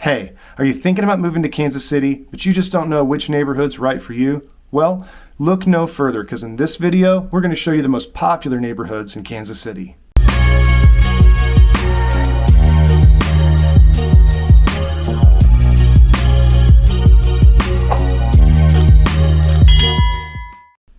Hey, are you thinking about moving to Kansas City, but you just don't know which neighborhood's right for you? Well, look no further, because in this video, we're going to show you the most popular neighborhoods in Kansas City.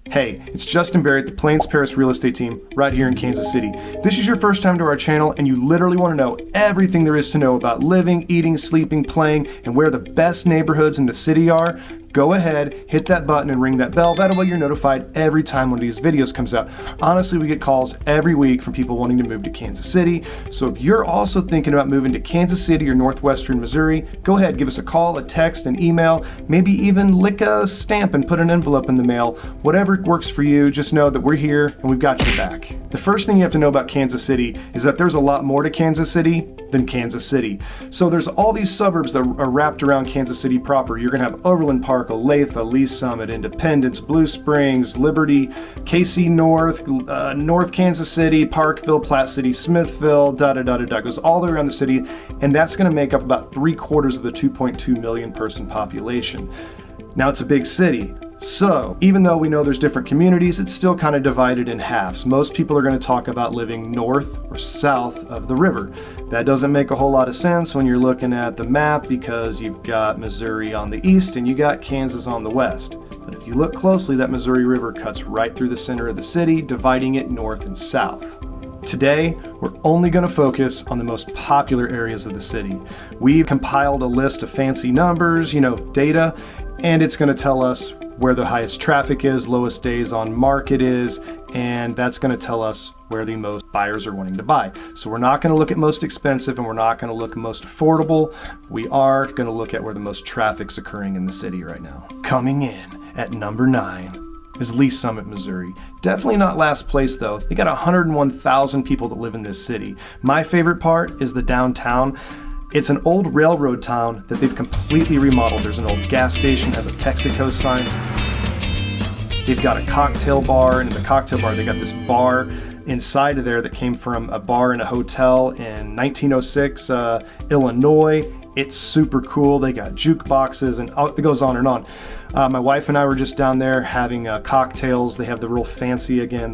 Hey, it's Justin Barrett, the Plains Paris real estate team right here in Kansas City. If this is your first time to our channel and you literally want to know everything there is to know about living, eating, sleeping, playing, and where the best neighborhoods in the city are, go ahead, hit that button and ring that bell. That way you're notified every time one of these videos comes out. Honestly, we get calls every week from people wanting to move to Kansas City. So if you're also thinking about moving to Kansas City or northwestern Missouri, go ahead, give us a call, a text, an email, maybe even lick a stamp and put an envelope in the mail. Whatever works for you, just know that we're here and we've got your back. The first thing you have to know about Kansas City is that there's a lot more to Kansas City than Kansas City. So there's all these suburbs that are wrapped around Kansas City proper. You're gonna have Overland Park, Olathe, Lee's Summit, Independence, Blue Springs, Liberty, KC North, North Kansas City, Parkville, Platte City, Smithville, goes all the way around the city, and that's going to make up about 3/4 of the 2.2 million person population. Now it's a big city, so even though we know there's different communities, it's still kind of divided in halves. Most people are going to talk about living north or south of the river. That doesn't make a whole lot of sense when you're looking at the map, because you've got Missouri on the east and you got Kansas on the west. But if you look closely, that Missouri River cuts right through the center of the city, dividing it north and south. Today, we're only going to focus on the most popular areas of the city. We've compiled a list of fancy numbers, data, and it's going to tell us where the highest traffic is, lowest days on market is, and that's going to tell us where the most buyers are wanting to buy. So we're not going to look at most expensive and we're not going to look at most affordable. We are going to look at where the most traffic's occurring in the city right now. Coming in at number 9 is Lee's Summit, Missouri. Definitely not last place though. They got 101,000 people that live in this city. My favorite part is the downtown. It's an old railroad town that they've completely remodeled. There's an old gas station, has a Texaco sign. They've got a cocktail bar, and in the cocktail bar they got this bar inside of there that came from a bar in a hotel in 1906, Illinois. It's super cool. They got jukeboxes and it goes on and on. My wife and I were just down there having cocktails. They have the real fancy, drink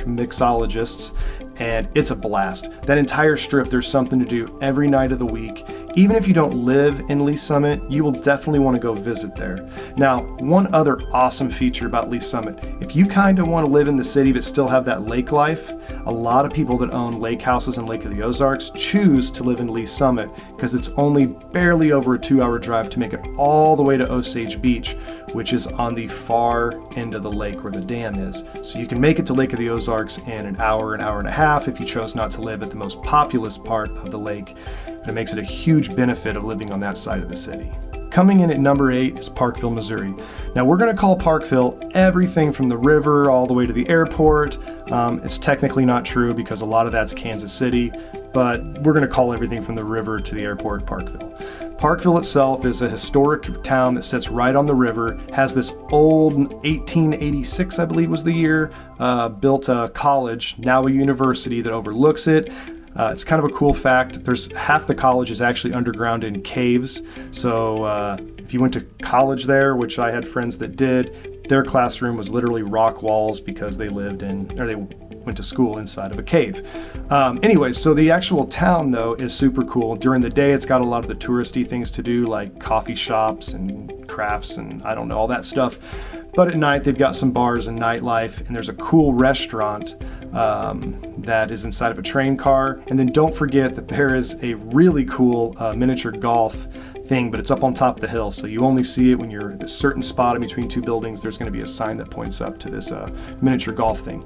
mixologists, and it's a blast. That entire strip, there's something to do every night of the week. Even if you don't live in Lee's Summit, you will definitely want to go visit there. Now, one other awesome feature about Lee's Summit, if you kind of want to live in the city but still have that lake life, a lot of people that own lake houses in Lake of the Ozarks choose to live in Lee's Summit because it's only barely over a 2-hour drive to make it all the way to Osage Beach, which is on the far end of the lake where the dam is. So you can make it to Lake of the Ozarks in an hour and a half if you chose not to live at the most populous part of the lake. But it makes it a huge benefit of living on that side of the city. Coming in at number 8 is Parkville, Missouri. Now we're going to call Parkville everything from the river all the way to the airport. It's technically not true because a lot of that's Kansas City, but we're going to call everything from the river to the airport Parkville. Parkville itself is a historic town that sits right on the river, has this old 1886, I believe was the year, built a college, now a university that overlooks it. It's kind of a cool fact. There's half the college is actually underground in caves. So if you went to college there, which I had friends that did, their classroom was literally rock walls because they went to school inside of a cave. Anyways, so the actual town though is super cool. During the day, it's got a lot of the touristy things to do, like coffee shops and crafts and all that stuff. But at night, they've got some bars and nightlife, and there's a cool restaurant that is inside of a train car. And then don't forget that there is a really cool miniature golf thing, but it's up on top of the hill, so you only see it when you're at a certain spot in between two buildings. There's going to be a sign that points up to this miniature golf thing.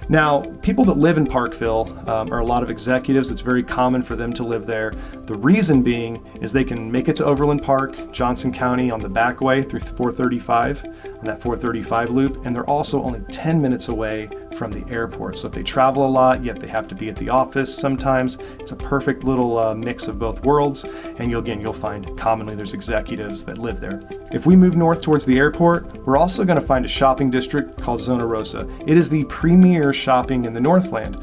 Now, people that live in Parkville are a lot of executives. It's very common for them to live there. The reason being is they can make it to Overland Park, Johnson County on the back way through 435, on that 435 loop, and they're also only 10 minutes away from the airport. So if they travel a lot, yet they have to be at the office sometimes, it's a perfect little mix of both worlds, and you'll find commonly there's executives that live there. If we move north towards the airport, we're also going to find a shopping district called Zona Rosa. It is the premier shopping in the Northland.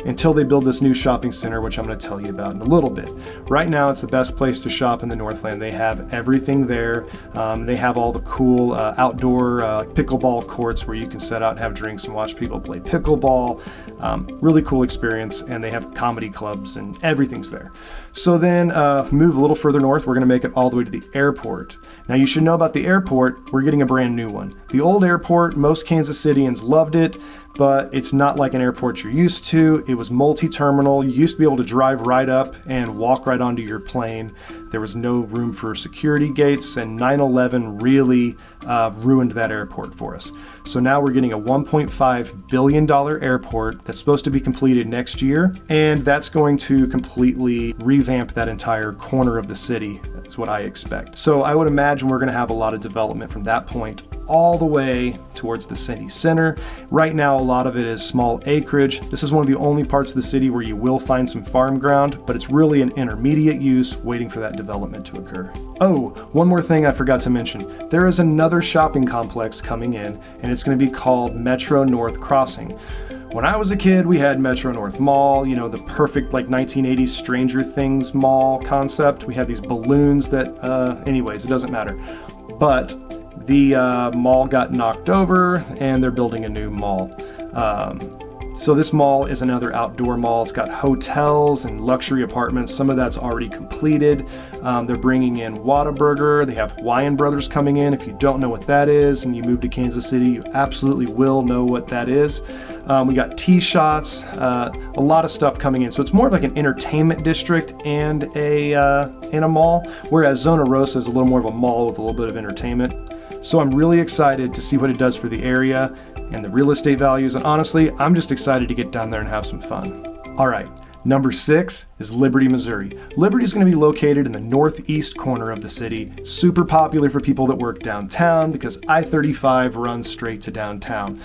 until they build this new shopping center, which I'm going to tell you about in a little bit. Right now, it's the best place to shop in the Northland. They have everything there. They have all the cool outdoor pickleball courts where you can set out and have drinks and watch people play pickleball. Really cool experience, and they have comedy clubs and everything's there. So then move a little further north, we're going to make it all the way to the airport. Now you should know about the airport, we're getting a brand new one. The old airport, most Kansas Cityans loved it, but it's not like an airport you're used to. It was multi-terminal. You used to be able to drive right up and walk right onto your plane. There was no room for security gates, and 9/11 really ruined that airport for us. So now we're getting a $1.5 billion airport that's supposed to be completed next year, and that's going to completely revamp that entire corner of the city, is what I expect. So I would imagine we're going to have a lot of development from that point all the way towards the city center. Right now, a lot of it is small acreage. This is one of the only parts of the city where you will find some farm ground, but it's really an intermediate use waiting for that development to occur. Oh, one more thing I forgot to mention. There is another shopping complex coming in, and it's going to be called Metro North Crossing. When I was a kid, we had Metro North Mall, you know, the perfect like 1980s Stranger Things mall concept. We had these balloons that, anyways, it doesn't matter. But the mall got knocked over and they're building a new mall. So this mall is another outdoor mall. It's got hotels and luxury apartments. Some of that's already completed. They're bringing in Whataburger. They have Hawaiian Brothers coming in. If you don't know what that is and you move to Kansas City, you absolutely will know what that is. We got T-Shots, a lot of stuff coming in. So it's more of like an entertainment district and a mall, whereas Zona Rosa is a little more of a mall with a little bit of entertainment. So I'm really excited to see what it does for the area and the real estate values. And honestly, I'm just excited to get down there and have some fun. All right, number 6 is Liberty, Missouri. Liberty is going to be located in the northeast corner of the city. Super popular for people that work downtown because I-35 runs straight to downtown.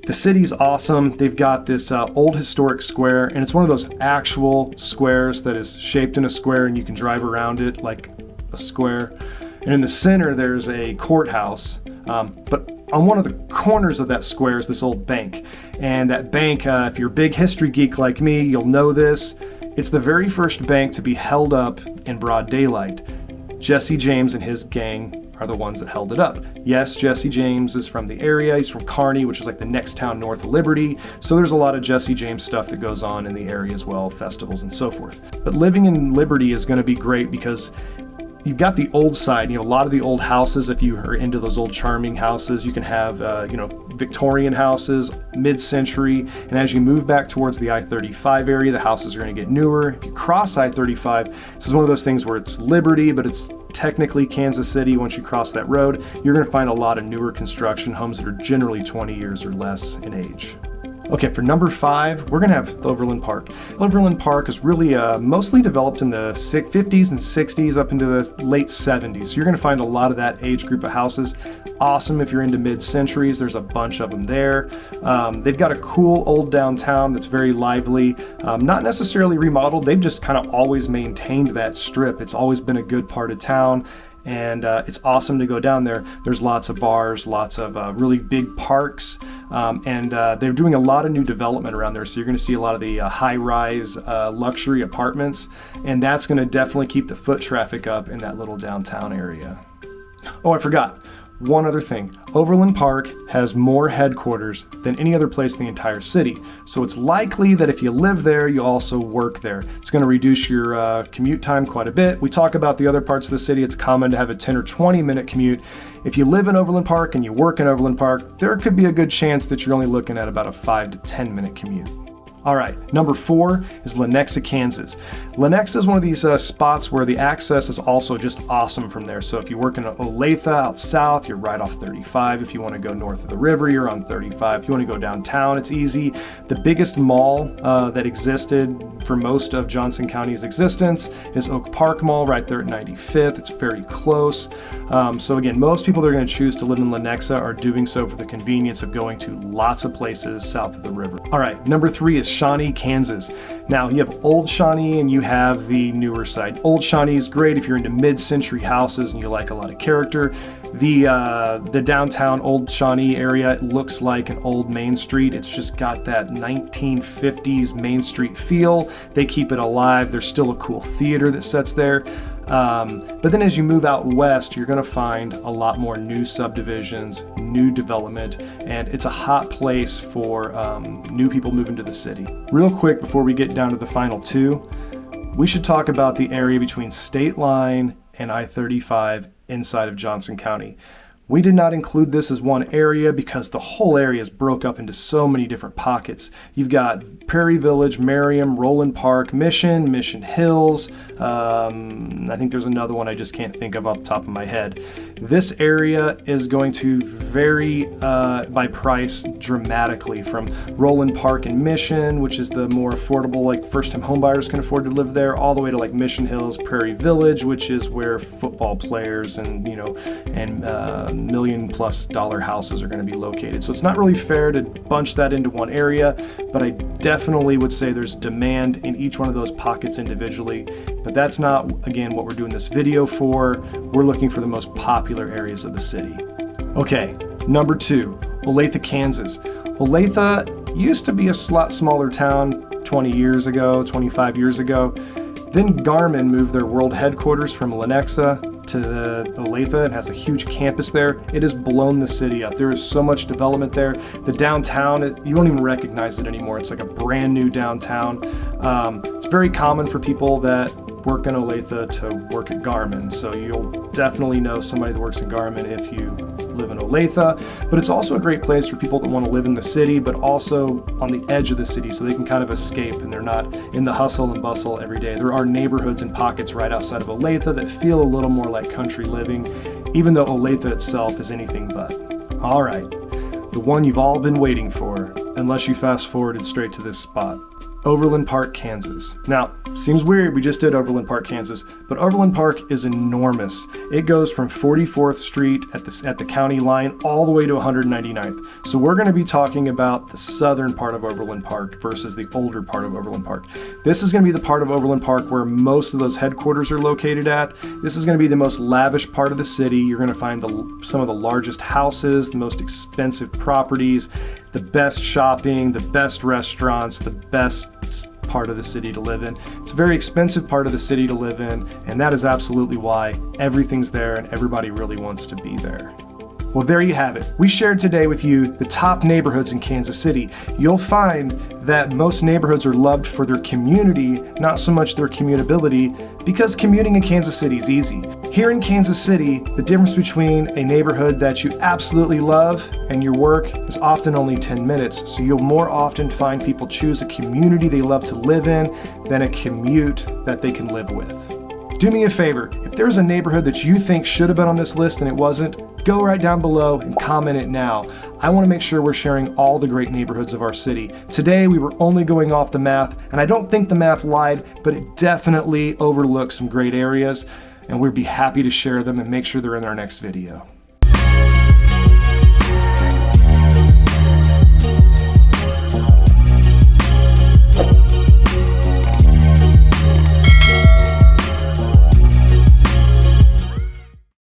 The city's awesome. They've got this old historic square, and it's one of those actual squares that is shaped in a square and you can drive around it like a square. And in the center, there's a courthouse, but on one of the corners of that square is this old bank. And that bank, if you're a big history geek like me, you'll know this. It's the very first bank to be held up in broad daylight. Jesse James and his gang are the ones that held it up. Yes, Jesse James is from the area. He's from Kearney, which is like the next town north of Liberty. So there's a lot of Jesse James stuff that goes on in the area as well, festivals and so forth. But living in Liberty is going to be great because you've got the old side, a lot of the old houses. If you are into those old charming houses, you can have, Victorian houses, mid-century. And as you move back towards the I-35 area, the houses are going to get newer. If you cross I-35, this is one of those things where it's Liberty, but it's technically Kansas City. Once you cross that road, you're going to find a lot of newer construction homes that are generally 20 years or less in age. Okay, for number 5, we're going to have Overland Park. Overland Park is really mostly developed in the 50s and 60s up into the late 70s. So you're going to find a lot of that age group of houses. Awesome if you're into mid-centuries. There's a bunch of them there. They've got a cool old downtown that's very lively. Not necessarily remodeled. They've just kind of always maintained that strip. It's always been a good part of town. And it's awesome to go down there. There's lots of bars, lots of really big parks, and they're doing a lot of new development around there. So you're going to see a lot of the high-rise luxury apartments, and that's going to definitely keep the foot traffic up in that little downtown area. Oh, I forgot. One other thing, Overland Park has more headquarters than any other place in the entire city. So it's likely that if you live there, you also work there. It's going to reduce your commute time quite a bit. We talk about the other parts of the city. It's common to have a 10 or 20 minute commute. If you live in Overland Park and you work in Overland Park, there could be a good chance that you're only looking at about a 5 to 10 minute commute. All right, number 4 is Lenexa, Kansas. Lenexa is one of these spots where the access is also just awesome from there. So if you work in Olathe out south, you're right off 35. If you want to go north of the river, you're on 35. If you want to go downtown, it's easy. The biggest mall that existed for most of Johnson County's existence is Oak Park Mall right there at 95th. It's very close. So again, most people that are going to choose to live in Lenexa are doing so for the convenience of going to lots of places south of the river. All right, number 3 is Shawnee, Kansas. Now you have Old Shawnee and you have the newer side. Old Shawnee is great if you're into mid-century houses and you like a lot of character. The downtown Old Shawnee area looks like an old Main Street. It's just got that 1950s Main Street feel. They keep it alive. There's still a cool theater that sits there. But then as you move out west, you're going to find a lot more new subdivisions, new development, and it's a hot place for new people moving to the city. Real quick, before we get down to the final two, we should talk about the area between State Line and I-35 inside of Johnson County. We did not include this as one area because the whole area is broke up into so many different pockets. You've got Prairie Village, Merriam, Roland Park, Mission Hills. I think there's another one I just can't think of off the top of my head. This area is going to vary by price dramatically from Roland Park and Mission, which is the more affordable, like first-time homebuyers can afford to live there, all the way to like Mission Hills, Prairie Village, which is where football players and $1 million+ houses are going to be located. So it's not really fair to bunch that into one area, but I definitely would say there's demand in each one of those pockets individually. But that's not, again, what we're doing this video for. We're looking for the most popular areas of the city. Okay, number 2, Olathe, Kansas. Olathe used to be a lot smaller town 20 years ago, 25 years ago. Then Garmin moved their world headquarters from Lenexa to Olathe and has a huge campus there. It has blown the city up. There is so much development there. The downtown, you won't even recognize it anymore. It's like a brand new downtown. It's very common for people that work in Olathe to work at Garmin. So you'll definitely know somebody that works at Garmin if you live in Olathe. But it's also a great place for people that want to live in the city, but also on the edge of the city so they can kind of escape and they're not in the hustle and bustle every day. There are neighborhoods and pockets right outside of Olathe that feel a little more like country living, even though Olathe itself is anything but. All right, the one you've all been waiting for, unless you fast forwarded straight to this spot. Overland Park, Kansas. Now, seems weird, we just did Overland Park, Kansas, but Overland Park is enormous. It goes from 44th Street at the county line all the way to 199th. So we're going to be talking about the southern part of Overland Park versus the older part of Overland Park. This is going to be the part of Overland Park where most of those headquarters are located at. This is going to be the most lavish part of the city. You're going to find some of the largest houses, the most expensive properties, the best shopping, the best restaurants, the best part of the city to live in. It's a very expensive part of the city to live in, and that is absolutely why everything's there and everybody really wants to be there. Well, there you have it. We shared today with you the top neighborhoods in Kansas City. You'll find that most neighborhoods are loved for their community, not so much their commutability, because commuting in Kansas City is easy. Here in Kansas City, the difference between a neighborhood that you absolutely love and your work is often only 10 minutes, so you'll more often find people choose a community they love to live in than a commute that they can live with. Do me a favor, if there's a neighborhood that you think should have been on this list and it wasn't, go right down below and comment it now. I want to make sure we're sharing all the great neighborhoods of our city. Today we were only going off the math, and I don't think the math lied, but it definitely overlooked some great areas, and we'd be happy to share them and make sure they're in our next video.